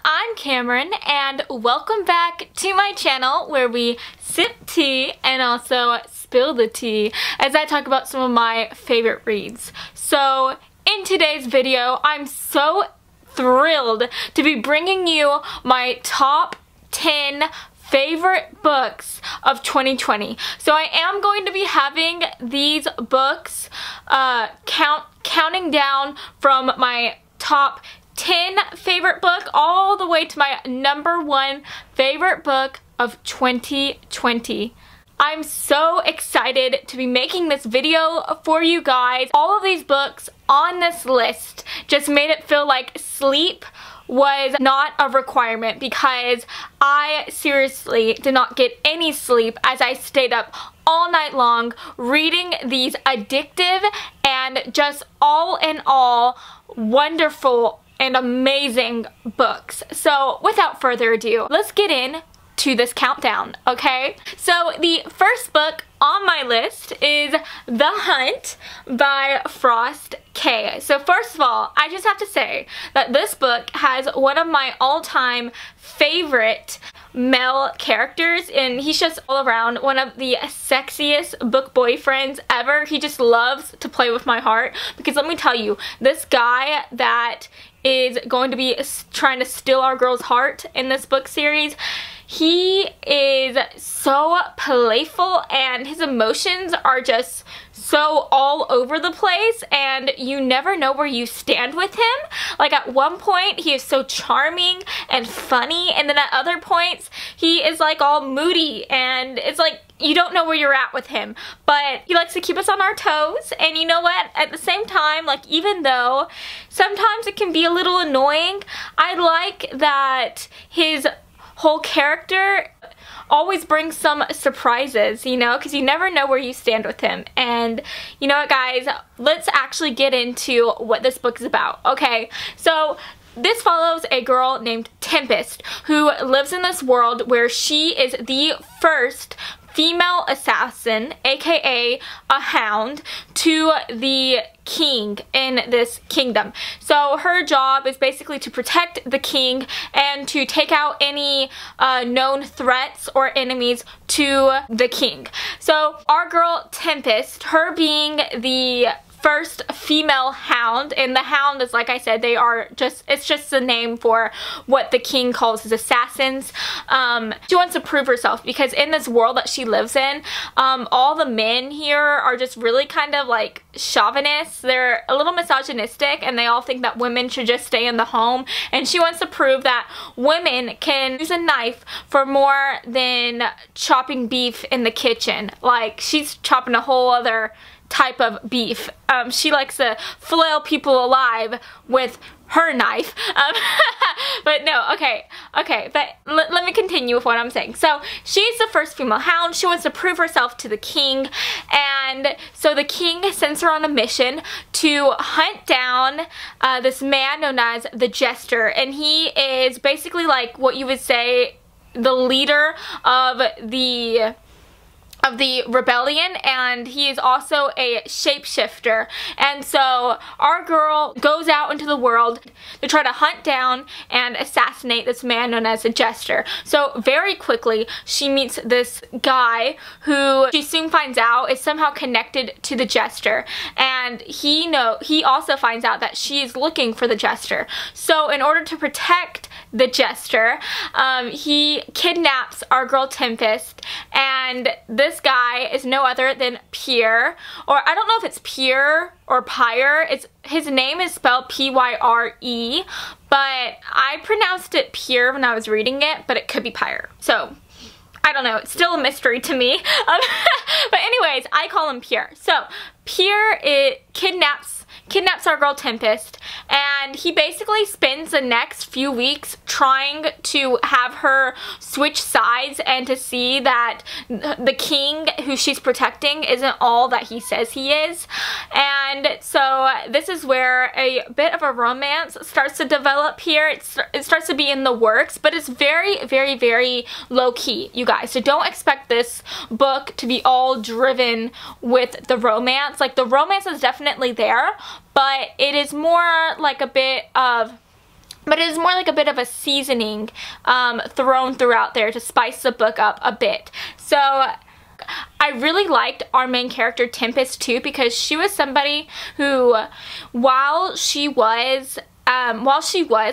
I'm Cameron and welcome back to my channel where we sip tea and also spill the tea as I talk about some of my favorite reads. So in today's video, I'm so thrilled to be bringing you my top 10 favorite books of 2020. So I am going to be having these books counting down from my top 10 favorite book all the way to my #1 favorite book of 2020. I'm so excited to be making this video for you guys. All of these books on this list just made it feel like sleep was not a requirement because I seriously did not get any sleep as I stayed up all night long reading these addictive and just all in all wonderful and amazing books. So without further ado, let's get in to this countdown, okay? So the first book on my list is The Hunt by Frost K. So first of all, I just have to say that this book has one of my all-time favorite male characters, and he's just all around one of the sexiest book boyfriends ever. He just loves to play with my heart because let me tell you, this guy that is going to be trying to steal our girl's heart in this book series, he is so playful and his emotions are just so all over the place and you never know where you stand with him. Like at one point he is so charming and funny, and then at other points he is like all moody and it's like you don't know where you're at with him, but he likes to keep us on our toes. And you know what, at the same time, like even though sometimes it can be a little annoying, I like that his whole character always brings some surprises, you know, because you never know where you stand with him. And you know what, guys, let's actually get into what this book is about. Okay, so this follows a girl named Tempest who lives in this world where she is the first female assassin, aka a hound, to the king in this kingdom. So her job is basically to protect the king and to take out any known threats or enemies to the king. So our girl Tempest, her being the first female hound, and the hound is, like I said, they are just, it's just the name for what the king calls his assassins. She wants to prove herself because in this world that she lives in, all the men here are just really kind of like chauvinists. They're a little misogynistic and they all think that women should just stay in the home, and she wants to prove that women can use a knife for more than chopping beef in the kitchen. Like, she's chopping a whole other type of beef. She likes to flail people alive with her knife. But no, okay, but let me continue with what I'm saying. So she's the first female hound. She wants to prove herself to the king, and so the king sends her on a mission to hunt down this man known as the Jester, and he is basically like what you would say the leader of the rebellion, and he is also a shapeshifter. And so our girl goes out into the world to try to hunt down and assassinate this man known as a Jester. So very quickly she meets this guy who she soon finds out is somehow connected to the Jester, and he also finds out that she is looking for the Jester. So in order to protect the Jester, he kidnaps our girl Tempest, and this guy is no other than Pierre, or I don't know if it's Pierre or Pyre. His name is spelled P-Y-R-E, but I pronounced it Pierre when I was reading it, but it could be Pyre. So I don't know, it's still a mystery to me. But anyways, I call him Pierre. So Pierre kidnaps our girl Tempest, and he basically spends the next few weeks trying to have her switch sides and to see that the king who she's protecting isn't all that he says he is. And so this is where a bit of a romance starts to develop here. It starts to be in the works, but it's very, very, very low-key, you guys. So don't expect this book to be all driven with the romance. Like, the romance is definitely there, but it is more like a bit of but it is more like a bit of a seasoning thrown throughout there to spice the book up a bit. So I really liked our main character Tempest too, because she was somebody who, while she was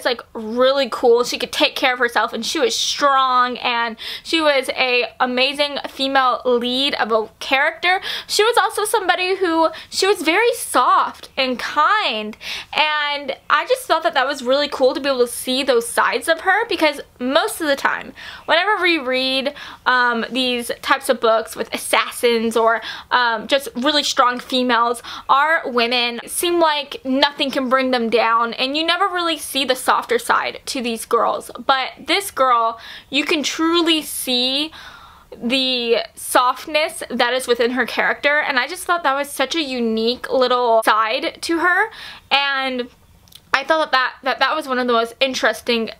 like really cool, she could take care of herself and she was strong and she was a amazing female lead of a character, she was also somebody who, she was very soft and kind, and I just thought that that was really cool to be able to see those sides of her, because most of the time whenever we read these types of books with assassins or just really strong females, our women seem like nothing can bring them down, and you never really see the softer side to these girls. But this girl, you can truly see the softness that is within her character, and I just thought that was such a unique little side to her, and I thought that was one of the most interesting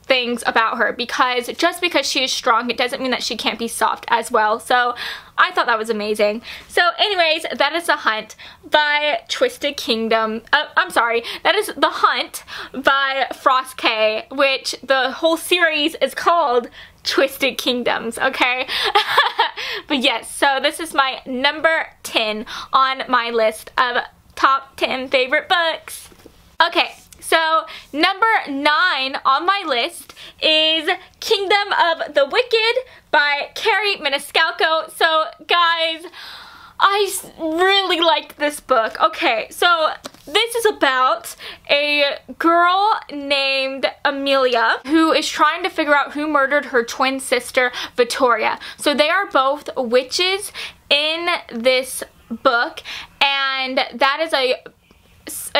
things about her, because just because she is strong, it doesn't mean that she can't be soft as well. So I thought that was amazing. So anyways, that is The Hunt by Twisted Kingdom. I'm sorry, that is The Hunt by Frost K, which the whole series is called Twisted Kingdoms, okay? But yes, so this is my number 10 on my list of top 10 favorite books. Okay. So, number 9 on my list is Kingdom of the Wicked by Carrie Maniscalco. So, guys, I really liked this book. Okay, so this is about a girl named Amelia who is trying to figure out who murdered her twin sister, Victoria. So they are both witches in this book, and that is a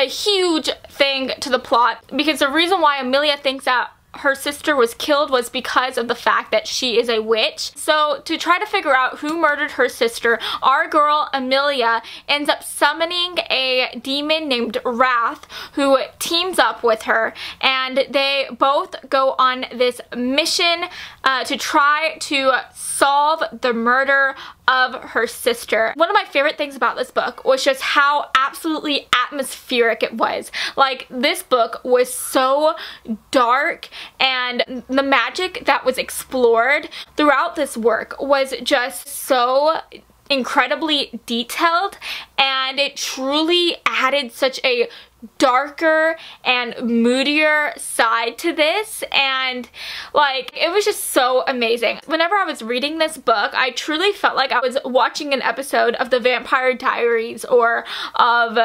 huge thing to the plot, because the reason why Amelia thinks that her sister was killed was because of the fact that she is a witch. So to try to figure out who murdered her sister, our girl Amelia ends up summoning a demon named Wrath who teams up with her, and they both go on this mission to try to solve the murder of her sister. One of my favorite things about this book was just how absolutely atmospheric it was. Like, this book was so dark, and the magic that was explored throughout this work was just so incredibly detailed, and it truly added such a darker and moodier side to this, and like, it was just so amazing. Whenever I was reading this book, I truly felt like I was watching an episode of The Vampire Diaries or of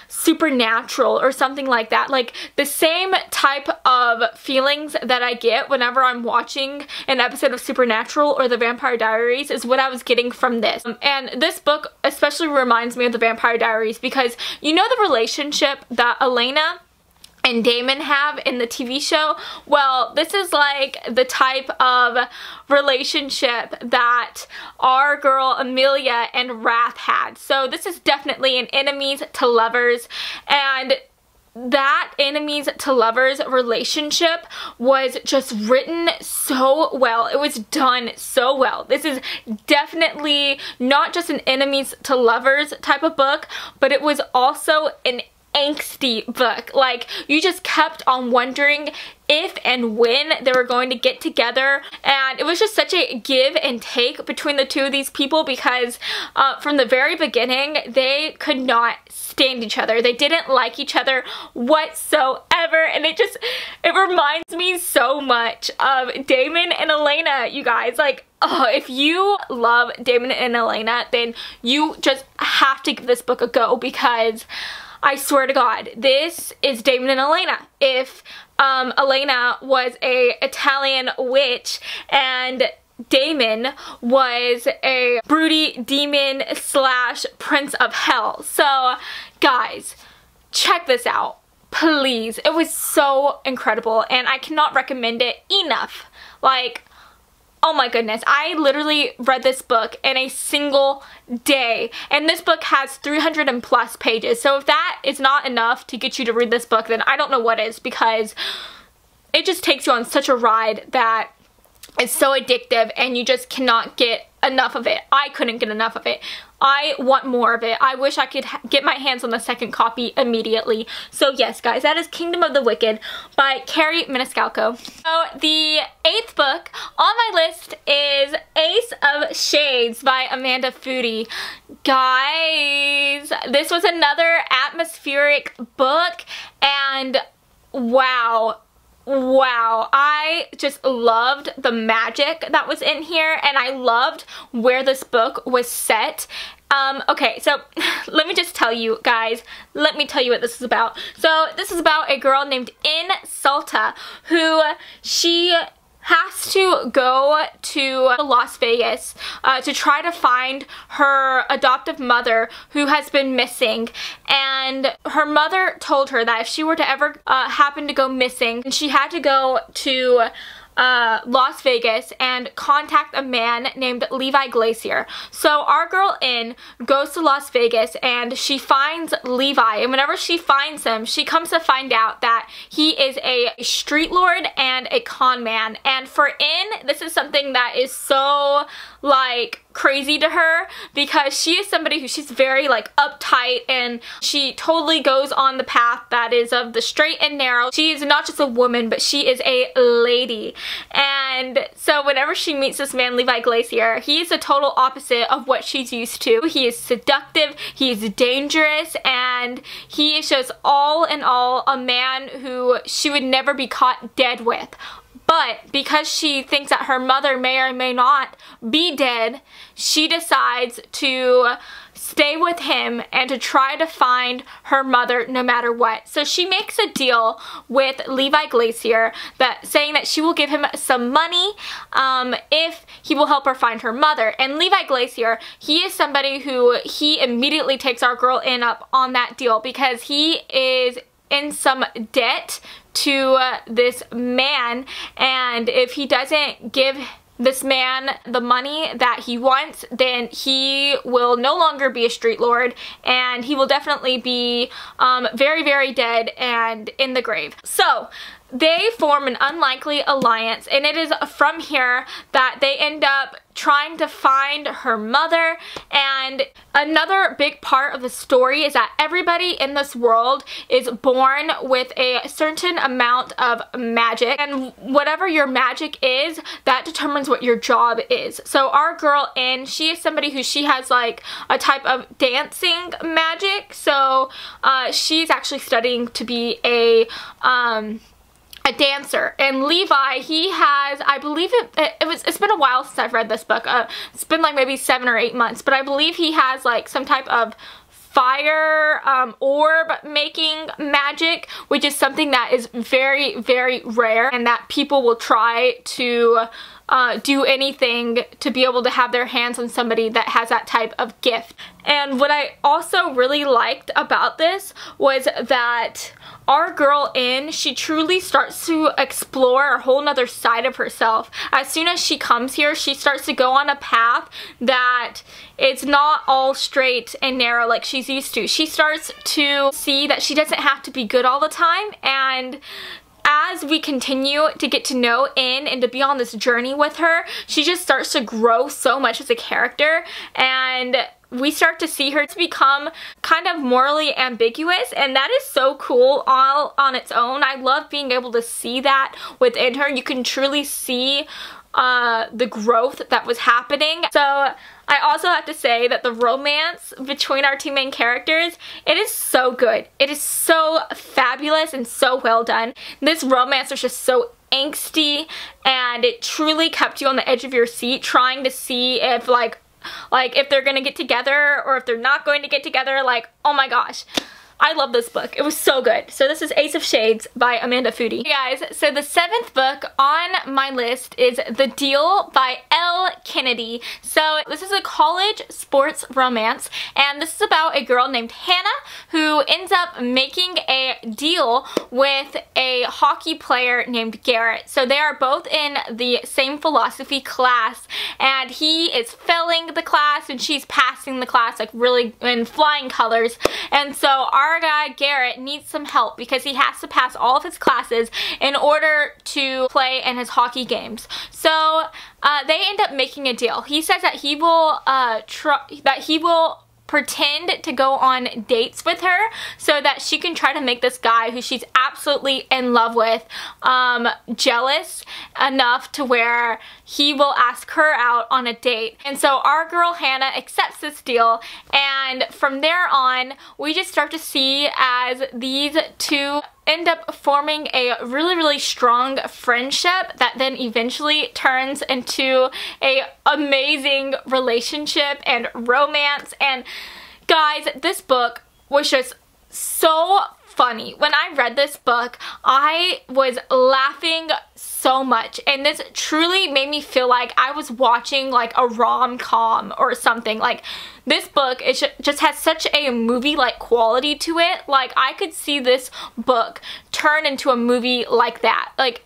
Supernatural or something like that. Like, the same type of feelings that I get whenever I'm watching an episode of Supernatural or The Vampire Diaries is what I was getting from this. And this book especially reminds me of The Vampire Diaries, because you know the relationship that Elena and Damon have in the TV show? Well, this is like the type of relationship that our girl Amelia and Wrath had. So this is definitely an enemies to lovers, and that enemies to lovers relationship was just written so well. It was done so well. This is definitely not just an enemies to lovers type of book, but it was also an angsty book. Like, you just kept on wondering if and when they were going to get together, and it was just such a give and take between the two of these people, because from the very beginning they could not stand each other. They didn't like each other whatsoever, and it reminds me so much of Damon and Elena, you guys. Like, oh, if you love Damon and Elena, then you just have to give this book a go, because I swear to God, this is Damon and Elena. If Elena was a Italian witch and Damon was a broody demon slash prince of hell. So guys, check this out, please. It was so incredible, and I cannot recommend it enough. Like, oh my goodness, I literally read this book in a single day, and this book has 300 and plus pages. So if that is not enough to get you to read this book, then I don't know what is, because it just takes you on such a ride that is so addictive, and you just cannot get enough of it. I couldn't get enough of it. I want more of it. I wish I could get my hands on the second copy immediately. So yes, guys, that is Kingdom of the Wicked by Carrie Maniscalco. So the 8th book on my list is Ace of Shades by Amanda Foody. Guys, this was another atmospheric book, and wow, I just loved the magic that was in here, and I loved where this book was set. Okay, so let me just tell you guys, let me tell you what this is about. So this is about a girl named Insomnia, who she has to go to Las Vegas to try to find her adoptive mother who has been missing. And her mother told her that if she were to ever happen to go missing, she had to go to Las Vegas and contact a man named Levi Glacier. So our girl goes to Las Vegas and she finds Levi, and whenever she finds him, she comes to find out that he is a street lord and a con man. And for this is something that is so like crazy to her, because she is somebody who she's very like uptight, and she totally goes on the path that is of the straight and narrow. She is not just a woman, but she is a lady. And so whenever she meets this man Levi Glacier, he is the total opposite of what she's used to. He is seductive, he is dangerous, and he is just all in all a man who she would never be caught dead with. But because she thinks that her mother may or may not be dead, she decides to stay with him and to try to find her mother no matter what. So she makes a deal with Levi Glacier saying that she will give him some money if he will help her find her mother. And Levi Glacier, he is somebody who he immediately takes our girl up on that deal, because he is in some debt to this man, and if he doesn't give this man the money that he wants, then he will no longer be a street lord, and he will definitely be very, very dead and in the grave. So they form an unlikely alliance, and it is from here that they end up trying to find her mother. And another big part of the story is that everybody in this world is born with a certain amount of magic, and whatever your magic is, that determines what your job is. So our girl she is somebody who she has like a type of dancing magic, so she's actually studying to be a dancer. And Levi, he has, I believe it's been a while since I've read this book. It's been like maybe 7 or 8 months, but I believe he has like some type of fire orb making magic, which is something that is very, very rare, and that people will try to do anything to be able to have their hands on somebody that has that type of gift. And what I also really liked about this was that our girl she truly starts to explore a whole nother side of herself. As soon as she comes here, she starts to go on a path that it's not all straight and narrow like she's used to. She starts to see that she doesn't have to be good all the time, and as we continue to get to know and to be on this journey with her, she just starts to grow so much as a character, and we start to see her to become kind of morally ambiguous, and that is so cool all on its own. I love being able to see that within her. You can truly see the growth that was happening. So I also have to say that the romance between our two main characters, it is so good. It is so fabulous and so well done. This romance was just so angsty, and it truly kept you on the edge of your seat trying to see if like if they're gonna get together or if they're not going to get together. Like, oh my gosh, I love this book. It was so good. So this is Ace of Shades by Amanda Foody. Hey guys, so the 7th book on my list is The Deal by Elle Kennedy. So this is a college sports romance, and this is about a girl named Hannah who ends up making a deal with a hockey player named Garrett. So they are both in the same philosophy class, and he is failing the class and she's passing the class like really in flying colors. And so our our guy Garrett needs some help because he has to pass all of his classes in order to play in his hockey games. So they end up making a deal. He says that he will pretend to go on dates with her so that she can try to make this guy who she's absolutely in love with jealous enough to where he will ask her out on a date. And so our girl Hannah accepts this deal, and from there on we just start to see as these two end up forming a really strong friendship that then eventually turns into a amazing relationship and romance. And guys, this book was just so funny. When I read this book, I was laughing so much, and this truly made me feel like I was watching like a rom-com or something. Like, this book, it just has such a movie-like quality to it. Like, I could see this book turn into a movie like that. Like,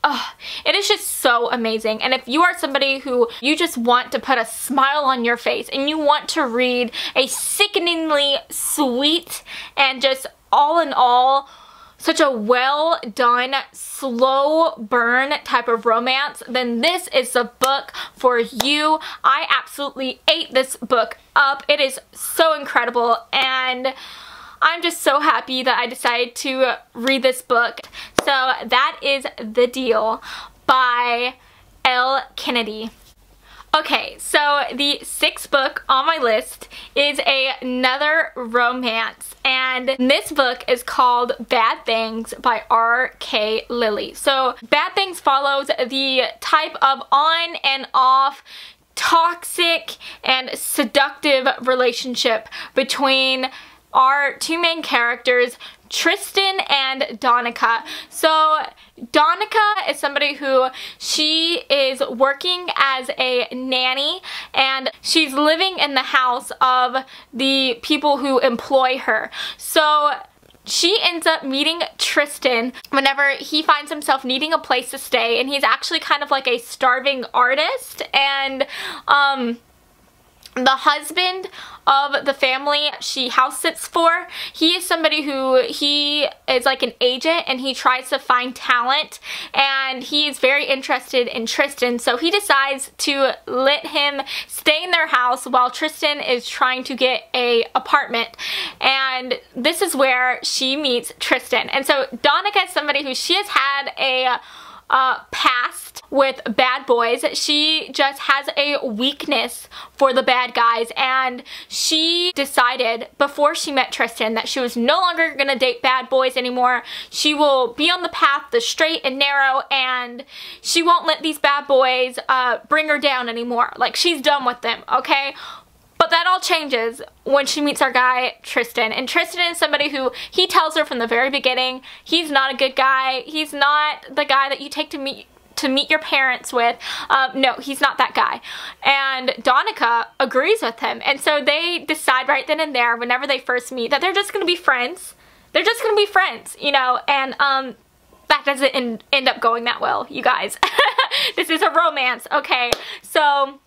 it is just so amazing. And if you are somebody who you just want to put a smile on your face and you want to read a sickeningly sweet and just all in all such a well done, slow burn type of romance, then this is the book for you. I absolutely ate this book up. It is so incredible, and I'm just so happy that I decided to read this book. So that is The Deal by Elle Kennedy. Okay, so the 6th book on my list is another romance, and this book is called Bad Things by R.K. Lilly. So Bad Things follows the type of on and off toxic and seductive relationship between our two main characters, Tristan and Donica. So Donica is somebody who she is working as a nanny, and she's living in the house of the people who employ her. So she ends up meeting Tristan whenever he finds himself needing a place to stay, and he's actually kind of like a starving artist. And the husband of the family she house sits for, he is somebody who he is like an agent, and he tries to find talent, and he is very interested in Tristan. So he decides to let him stay in their house while Tristan is trying to get a apartment, and this is where she meets Tristan. And so Donica is somebody who she has had a past with bad boys. She just has a weakness for the bad guys, and she decided before she met Tristan that she was no longer gonna date bad boys anymore. She will be on the path, the straight and narrow, and she won't let these bad boys bring her down anymore. Like, she's done with them, okay? But that all changes when she meets our guy, Tristan. And Tristan is somebody who, he tells her from the very beginning, he's not a good guy. He's not the guy that you take to meet your parents with. No, he's not that guy. And Donica agrees with him. And so they decide right then and there, whenever they first meet, that they're just going to be friends. They're just going to be friends, you know, and that doesn't end up going that well, you guys. This is a romance, okay? So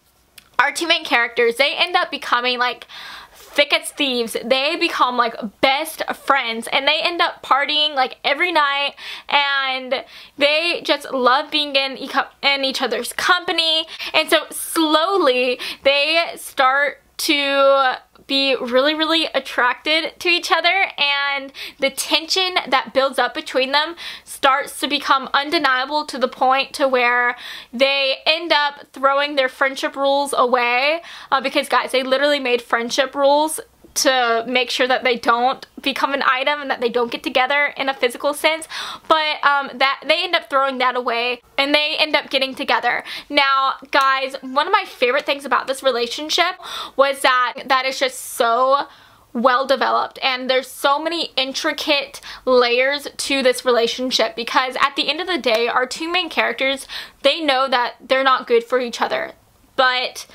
our two main characters, they end up becoming like thick as thieves. They become like best friends, and they end up partying like every night, and they just love being in each other's company. And so slowly they start to be really attracted to each other, and the tension that builds up between them starts to become undeniable to the point to where they end up throwing their friendship rules away, because guys, they literally made friendship rules to make sure that they don't become an item and that they don't get together in a physical sense, but that they end up throwing that away and they end up getting together. Now guys, one of my favorite things about this relationship was that is just so well developed, and there's so many intricate layers to this relationship, because at the end of the day, our two main characters, they know that they're not good for each other, but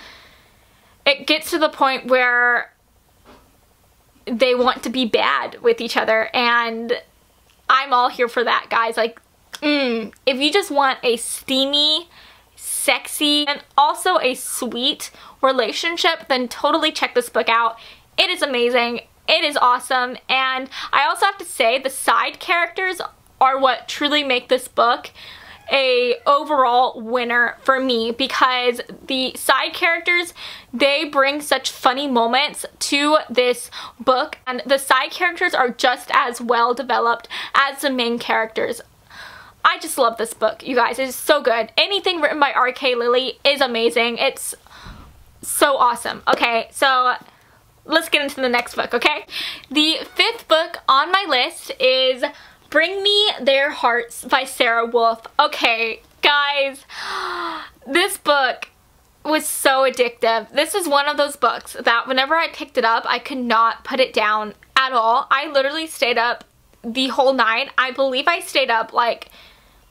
it gets to the point where they want to be bad with each other, and I'm all here for that, guys. Like, if you just want a steamy, sexy, and also a sweet relationship, then totally check this book out. It is amazing. It is awesome, and I also have to say the side characters are what truly make this book a overall winner for me, because the side characters, they bring such funny moments to this book, and the side characters are just as well developed as the main characters. I just love this book, you guys. It is so good. Anything written by R.K. Lily is amazing. It's so awesome. Okay, so let's get into the next book, okay? The 5th book on my list is Bring Me Their Hearts by Sarah Wolf. Okay, guys, this book was so addictive. This is one of those books that whenever I picked it up, I could not put it down at all. I literally stayed up the whole night. I believe I stayed up like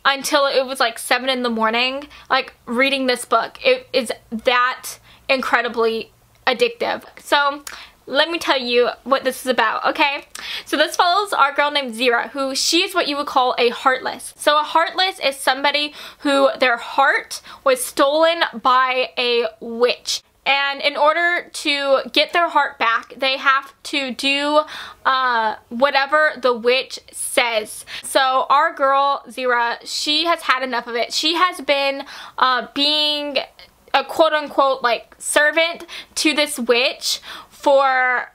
until it was like 7 in the morning, like reading this book. It is that incredibly addictive. So let me tell you what this is about, okay? So this follows our girl named Zira, who she is what you would call a heartless. So a heartless is somebody who their heart was stolen by a witch. And in order to get their heart back, they have to do whatever the witch says. So our girl, Zira, she has had enough of it. She has been being a quote-unquote like servant to this witch for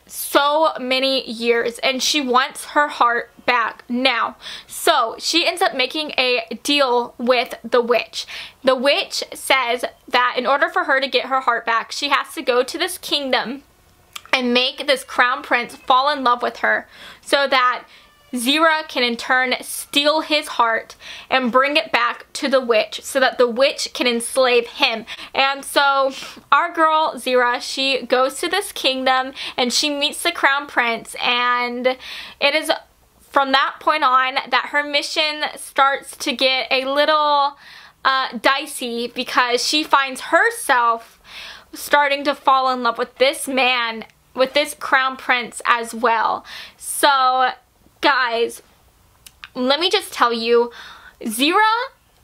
so many years, and she wants her heart back now. So she ends up making a deal with the witch. The witch says that in order for her to get her heart back, she has to go to this kingdom and make this crown prince fall in love with her, so that Zira can in turn steal his heart and bring it back to the witch, so that the witch can enslave him. And so our girl Zira, she goes to this kingdom and she meets the crown prince, and it is from that point on that her mission starts to get a little dicey, because she finds herself starting to fall in love with this man, with this crown prince as well. So guys, let me just tell you, Zira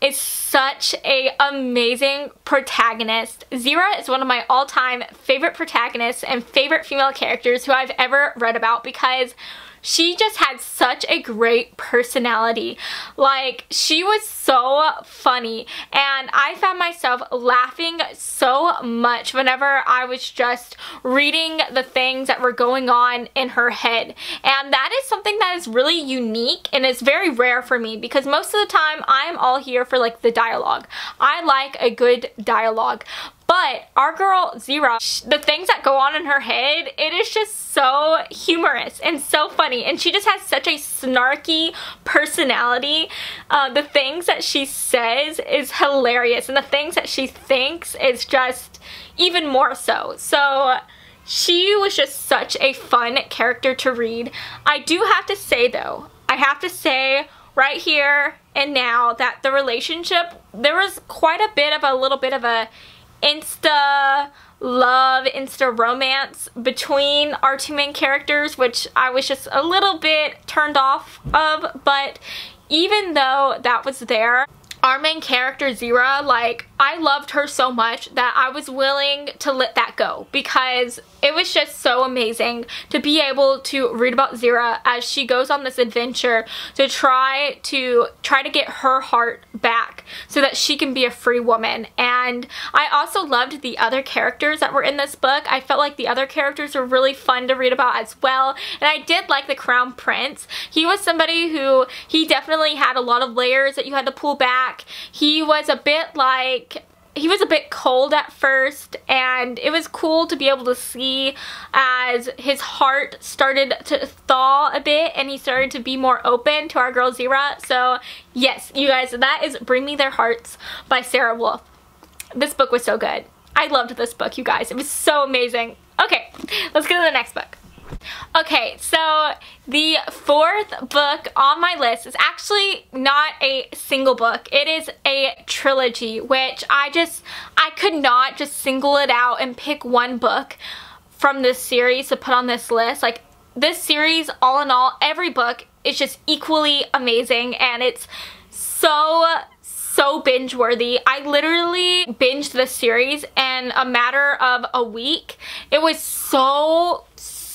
is such an amazing protagonist. Zira is one of my all-time favorite protagonists and favorite female characters who I've ever read about, because she just had such a great personality. Like, she was so funny, and I found myself laughing so much whenever I was just reading the things that were going on in her head. And that is something that is really unique and is very rare for me, because most of the time I'm all here for like the dialogue. I like a good dialogue. But our girl Zira, the things that go on in her head, it is just so humorous and so funny. And she just has such a snarky personality. The things that she says is hilarious, and the things that she thinks is just even more so. So she was just such a fun character to read. I do have to say though, I have to say right here and now that the relationship, there was quite a bit of a little bit of a insta love, insta romance between our two main characters, which I was just a little bit turned off of. But even though that was there, our main character Zira, like, I loved her so much that I was willing to let that go, because it was just so amazing to be able to read about Zira as she goes on this adventure to try to get her heart back so that she can be a free woman. And I also loved the other characters that were in this book. I felt like the other characters were really fun to read about as well. And I did like the Crown Prince. He was somebody who, he definitely had a lot of layers that you had to pull back. He was a bit like, he was a bit cold at first, and it was cool to be able to see as his heart started to thaw a bit and he started to be more open to our girl Zira. So yes, you guys, that is Bring Me Their Hearts by Sarah Wolf. This book was so good. I loved this book, you guys. It was so amazing. Okay, let's go to the next book. Okay, so the 4th book on my list is actually not a single book. It is a trilogy, which I could not just single it out and pick one book from this series to put on this list. Like, this series, all in all, every book is just equally amazing, and it's so binge worthy. I literally binged this series in a matter of a week. It was so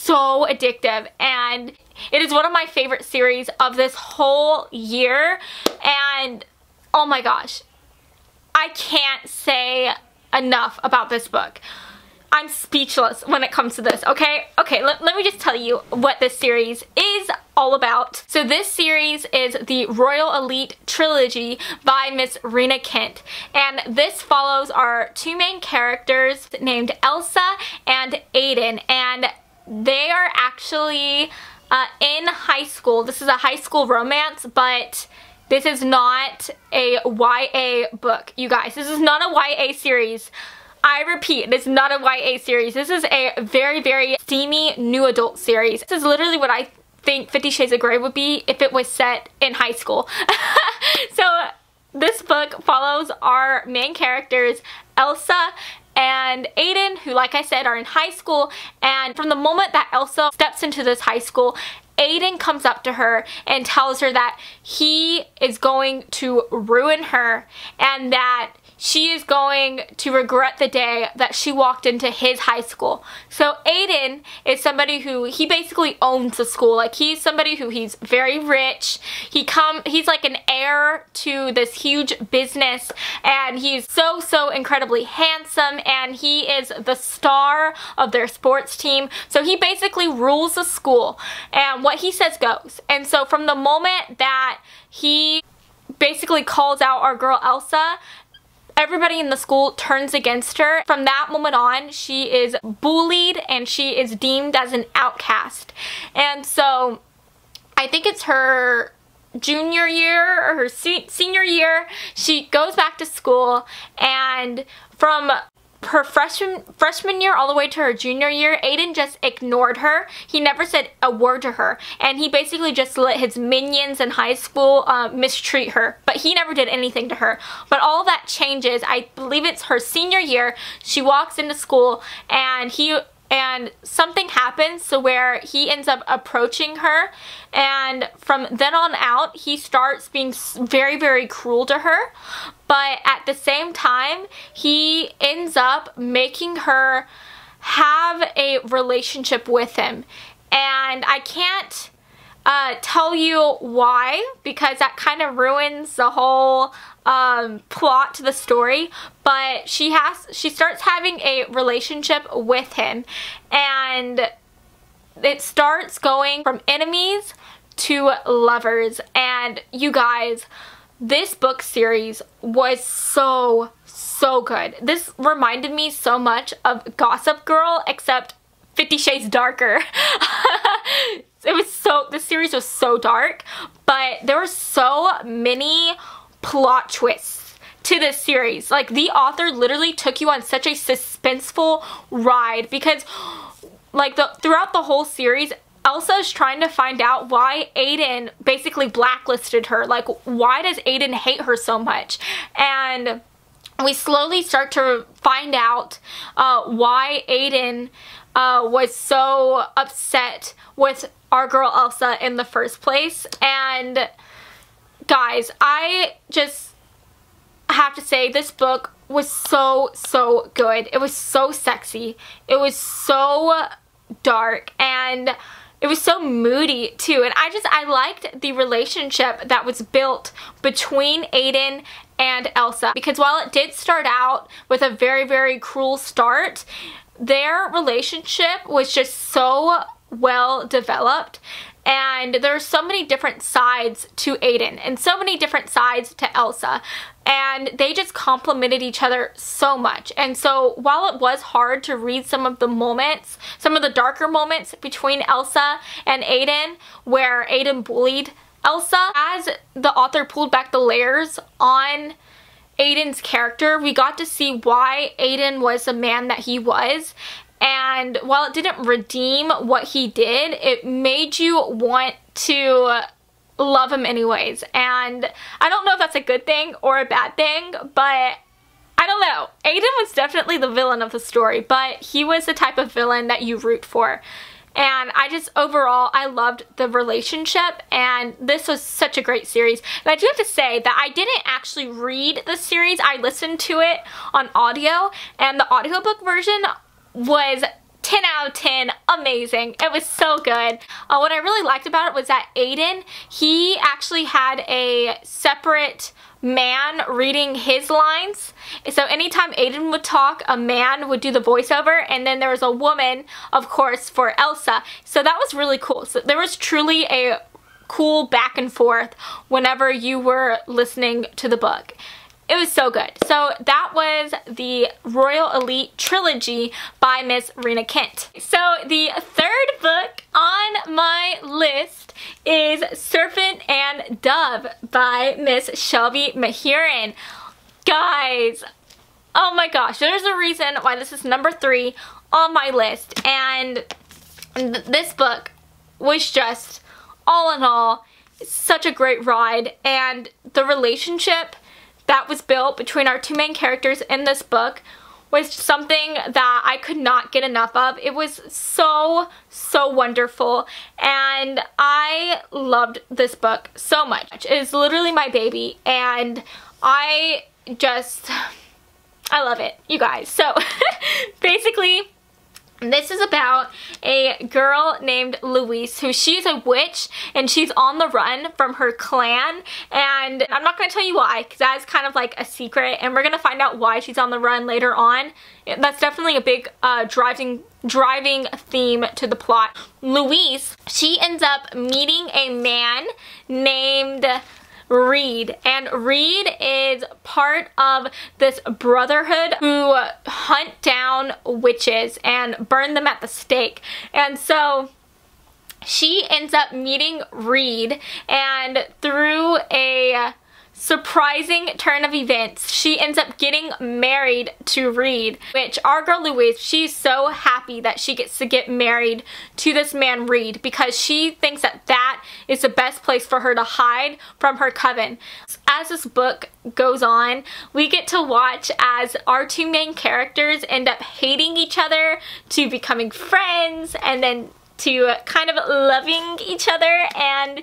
so addictive, and it is one of my favorite series of this whole year. And oh my gosh, I can't say enough about this book. I'm speechless when it comes to this, okay? Okay, let me just tell you what this series is all about. So this series is the Royal Elite Trilogy by Miss Rena Kent. And this follows our two main characters named Elsa and Aiden. And they are actually in high school. This is a high school romance, but this is not a YA book, you guys. This is not a YA series. I repeat, it is not a YA series. This is a very, very steamy new adult series. This is literally what I think 50 Shades of Grey would be if it was set in high school. So this book follows our main characters, Elsa and Aiden, who, like I said, are in high school. And from the moment that Elsa steps into this high school, Aiden comes up to her and tells her that he is going to ruin her and that she is going to regret the day that she walked into his high school. So Aiden is somebody who, he basically owns the school. Like, he's somebody who, he's very rich. He's like an heir to this huge business, and he's so incredibly handsome, and he is the star of their sports team. So he basically rules the school, and what he says goes. And so from the moment that he basically calls out our girl Elsa, everybody in the school turns against her. From that moment on, she is bullied and she is deemed as an outcast. And so I think it's her junior year or her senior year, she goes back to school, and from her freshman year all the way to her junior year, Aiden just ignored her. He never said a word to her, and he basically just let his minions in high school mistreat her, but he never did anything to her. But all that changes, I believe it's her senior year. She walks into school, and something happens to where he ends up approaching her, and from then on out, he starts being very cruel to her. But at the same time, he ends up making her have a relationship with him. And I can't tell you why, because that kind of ruins the whole plot to the story. But she starts having a relationship with him, and it starts going from enemies to lovers. And you guys, this book series was so good. This reminded me so much of Gossip Girl, except 50 Shades darker. This series was so dark, but there were so many plot twists to this series. Like, the author literally took you on such a suspenseful ride, because like throughout the whole series, Elsa is trying to find out why Aiden basically blacklisted her. Like, why does Aiden hate her so much? And we slowly start to find out why Aiden was so upset with our girl Elsa in the first place. And guys, I just have to say, this book was so good. It was so sexy. It was so dark, and it was so moody too. And I liked the relationship that was built between Aiden and Elsa, because while it did start out with a very cruel start, their relationship was just so well developed, and there are so many different sides to Aiden and so many different sides to Elsa, and they just complemented each other so much. And so while it was hard to read some of the moments, some of the darker moments between Elsa and Aiden, where Aiden bullied Elsa, as the author pulled back the layers on Aiden's character, we got to see why Aiden was the man that he was. And while it didn't redeem what he did, it made you want to love him anyways. And I don't know if that's a good thing or a bad thing, but I don't know. Aiden was definitely the villain of the story, but he was the type of villain that you root for. And overall, I loved the relationship, and this was such a great series. And I do have to say that I didn't actually read the series. I listened to it on audio, and the audiobook version was 10 out of 10, amazing. It was so good. What I really liked about it was that Aiden, he actually had a separate man reading his lines. So anytime Aiden would talk, a man would do the voiceover, and then there was a woman, of course, for Elsa. So that was really cool. So there was truly a cool back and forth whenever you were listening to the book. It was so good. So that was the Royal Elite Trilogy by Miss Rena Kent. So the third book on my list is Serpent and Dove by Miss Shelby Mahiran. Guys, oh my gosh, there's a reason why this is number 3 on my list, and this book was just, all in all, such a great ride, and the relationship that was built between our two main characters in this book was something that I could not get enough of. It was so wonderful, and I loved this book so much. It is literally my baby, and I love it, you guys. So basically, this is about a girl named Louise, who she's a witch and she's on the run from her clan, and I'm not going to tell you why, because that is kind of like a secret, and we're going to find out why she's on the run later on. That's definitely a big driving theme to the plot. Louise, she ends up meeting a man named Reed, and Reed is part of this brotherhood who hunt down witches and burn them at the stake. And so she ends up meeting Reed, and through a surprising turn of events, she ends up getting married to Reed, which our girl Louise, she's so happy that she gets to get married to this man Reed, because she thinks that that is the best place for her to hide from her coven. As this book goes on, we get to watch as our two main characters end up hating each other to becoming friends, and then to kind of loving each other, and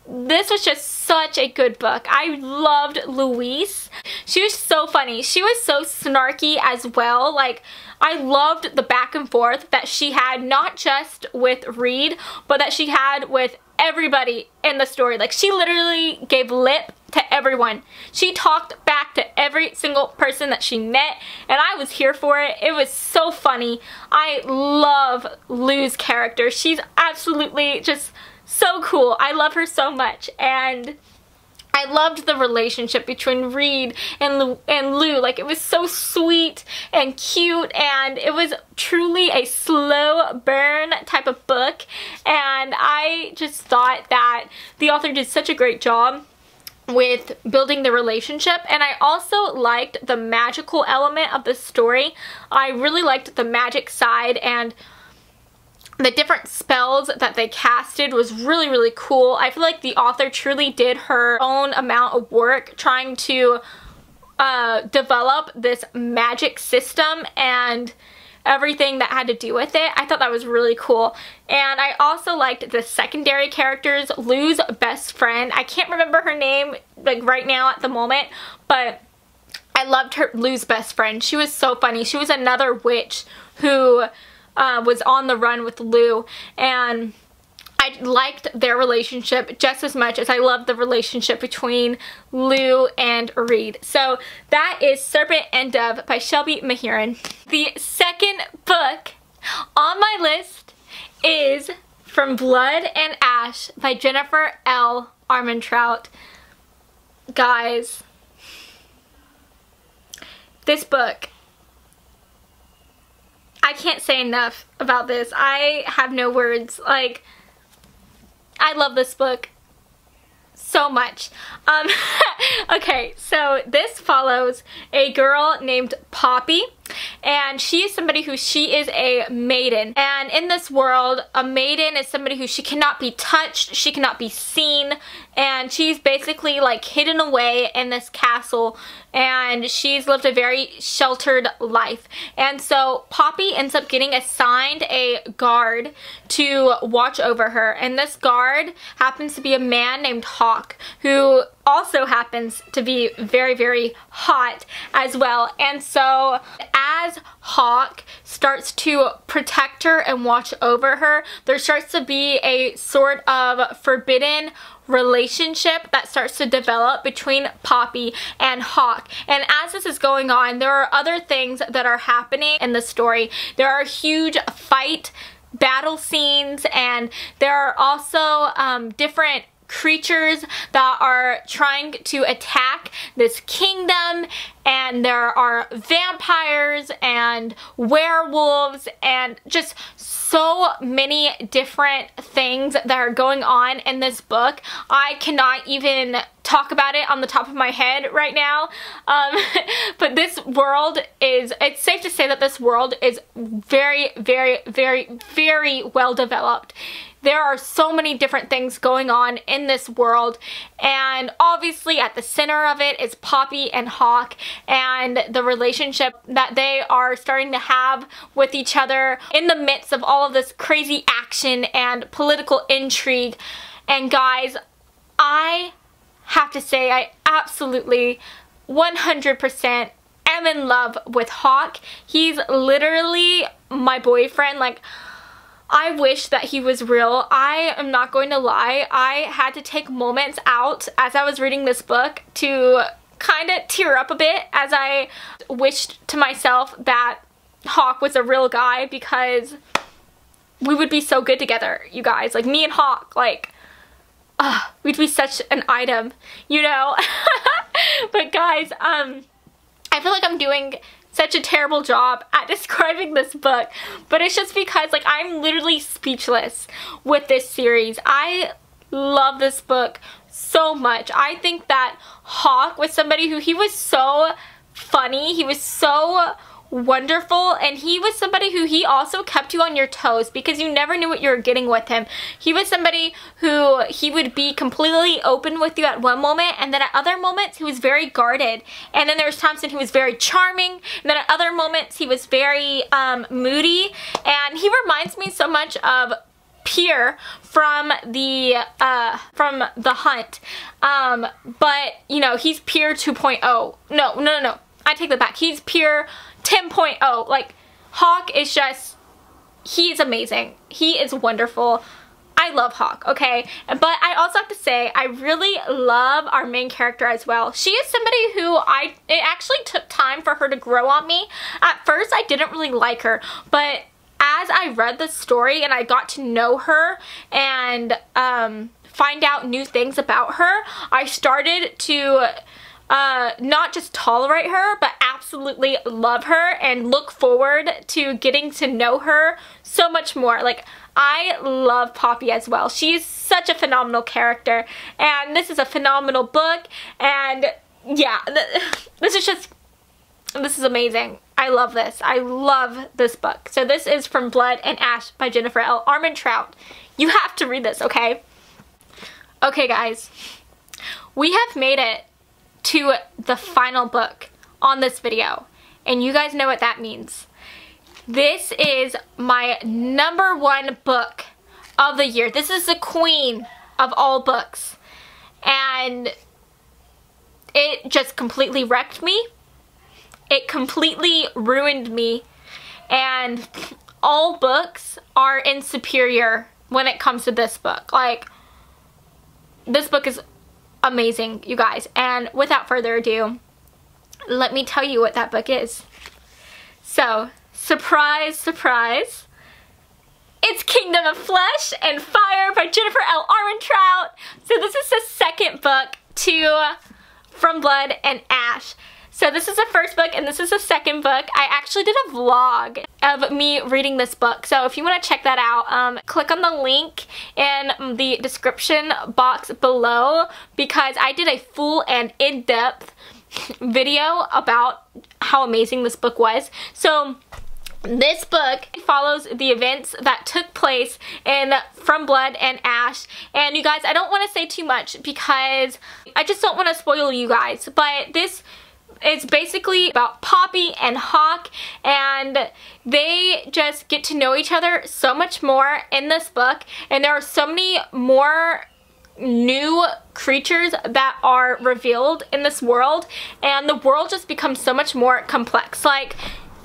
this was just such a good book. I loved Louise. She was so funny. She was so snarky as well. Like, I loved the back and forth that she had, not just with Reed, but that she had with everybody in the story. Like, she literally gave lip to everyone. She talked back to every single person that she met, and I was here for it. It was so funny. I love Lou's character. She's absolutely just so cool. I love her so much, and I loved the relationship between Reed and Lou. Like, it was so sweet and cute, and it was truly a slow burn type of book, and I just thought that the author did such a great job with building the relationship. And I also liked the magical element of the story. I really liked the magic side, and the different spells that they casted was really cool. I feel like the author truly did her own amount of work trying to develop this magic system and everything that had to do with it. I thought that was really cool. And I also liked the secondary characters. Lou's best friend, I can't remember her name like right now at the moment, but I loved Lou's best friend. She was so funny. She was another witch who was on the run with Lou, and I liked their relationship just as much as I loved the relationship between Lou and Reed. So that is Serpent and Dove by Shelby Mahiran. The second book on my list is From Blood and Ash by Jennifer L. Armentrout. Guys, this book, I can't say enough about this. I have no words. Like, I love this book so much. Okay, so this follows a girl named Poppy, and she is somebody who she is a maiden. And in this world, a maiden is somebody who she cannot be touched, she cannot be seen, and she's basically like hidden away in this castle, and she's lived a very sheltered life. And so Poppy ends up getting assigned a guard to watch over her, and this guard happens to be a man named Hawk. Hawk, who also happens to be very, very hot as well. And so as Hawk starts to protect her and watch over her, there starts to be a sort of forbidden relationship that starts to develop between Poppy and Hawk. And as this is going on, there are other things that are happening in the story. There are huge battle scenes, and there are also different creatures that are trying to attack this kingdom, and there are vampires and werewolves and just so many different things that are going on in this book. I cannot even talk about it on the top of my head right now, but this world is, it's safe to say that this world is very, very, very, very well developed. There are so many different things going on in this world, and obviously at the center of it is Poppy and Hawk and the relationship that they are starting to have with each other in the midst of all of this crazy action and political intrigue. And guys, I have to say I absolutely 100% am in love with Hawk. He's literally my boyfriend. Like, I wish that he was real. I am not going to lie. I had to take moments out as I was reading this book to kind of tear up a bit as I wished to myself that Hawk was a real guy, because we would be so good together, you guys. Like, me and Hawk, like, we'd be such an item, you know? But guys, I feel like I'm doing such a terrible job at describing this book, but it's just because, like, I'm literally speechless with this series. I love this book so much. I think that Hawk was somebody who, he was so funny, he was so wonderful, and he was somebody who, he also kept you on your toes because you never knew what you were getting with him. He was somebody who, he would be completely open with you at one moment, and then at other moments he was very guarded, and then there's times when he was very charming, and then at other moments he was very moody. And he reminds me so much of Pierre from the Hunt, but you know, he's Pierre 2.0. No, I take that back. He's Pierre 10.0. Like, Hawk is just, he's amazing. He is wonderful. I love Hawk, okay? But I also have to say, I really love our main character as well. She is somebody who it actually took time for her to grow on me. At first, I didn't really like her, but as I read the story and I got to know her and find out new things about her, I started to not just tolerate her, but absolutely love her and look forward to getting to know her so much more. Like, I love Poppy as well. She's such a phenomenal character, and this is a phenomenal book, and yeah, this is amazing. I love this. I love this book. So this is From Blood and Ash by Jennifer L. Armentrout. You have to read this, okay? Okay, guys. We have made it to the final book on this video, and you guys know what that means. This is my #1 book of the year. This is the queen of all books, and it just completely wrecked me. It completely ruined me, and all books are inferior when it comes to this book. Like, this book is amazing, you guys, and without further ado, let me tell you what that book is. So, surprise, surprise, it's Kingdom of Flesh and Fire by Jennifer L. Armentrout. So this is the second book to From Blood and Ash. So this is the first book and this is the second book. I actually did a vlog of me reading this book. So if you want to check that out, click on the link in the description box below, because I did a full and in-depth video about how amazing this book was. So this book follows the events that took place in From Blood and Ash. And you guys, I don't want to say too much because I just don't want to spoil you guys. But this is basically about Poppy and Hawk, and they just get to know each other so much more in this book. And there are so many more new creatures that are revealed in this world, and the world just becomes so much more complex. Like,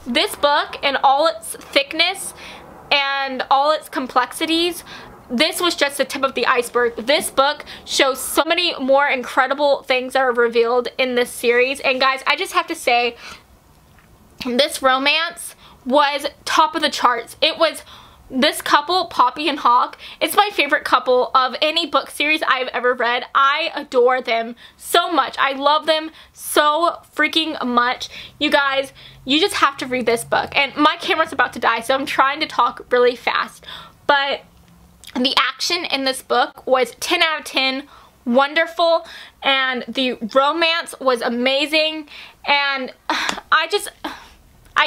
this book and all its thickness and all its complexities, this was just the tip of the iceberg. This book shows so many more incredible things that are revealed in this series. And guys, I just have to say, this romance was top of the charts. It was, this couple, Poppy and Hawk, it's my favorite couple of any book series I've ever read. I adore them so much. I love them so freaking much. You guys, you just have to read this book. And my camera's about to die, so I'm trying to talk really fast. But the action in this book was 10 out of 10, wonderful, and the romance was amazing, and I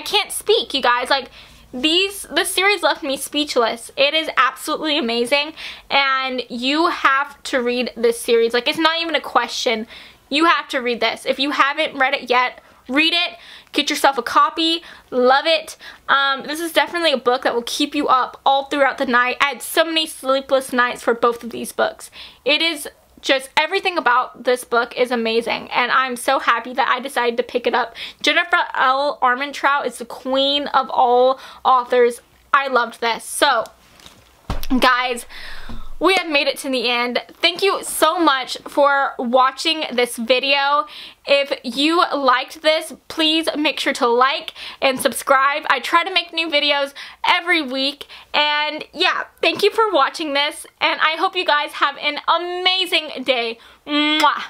can't speak, you guys. Like, this series left me speechless. It is absolutely amazing, and you have to read this series. Like, it's not even a question. You have to read this. If you haven't read it yet, read it. Get yourself a copy. Love it. This is definitely a book that will keep you up all throughout the night. I had so many sleepless nights for both of these books. It is just, everything about this book is amazing, and I'm so happy that I decided to pick it up. Jennifer L. Armentrout is the queen of all authors. I loved this. So, guys, we have made it to the end. Thank you so much for watching this video. If you liked this, please make sure to like and subscribe. I try to make new videos every week. And yeah, thank you for watching this. And I hope you guys have an amazing day. Mwah.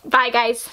Bye, guys.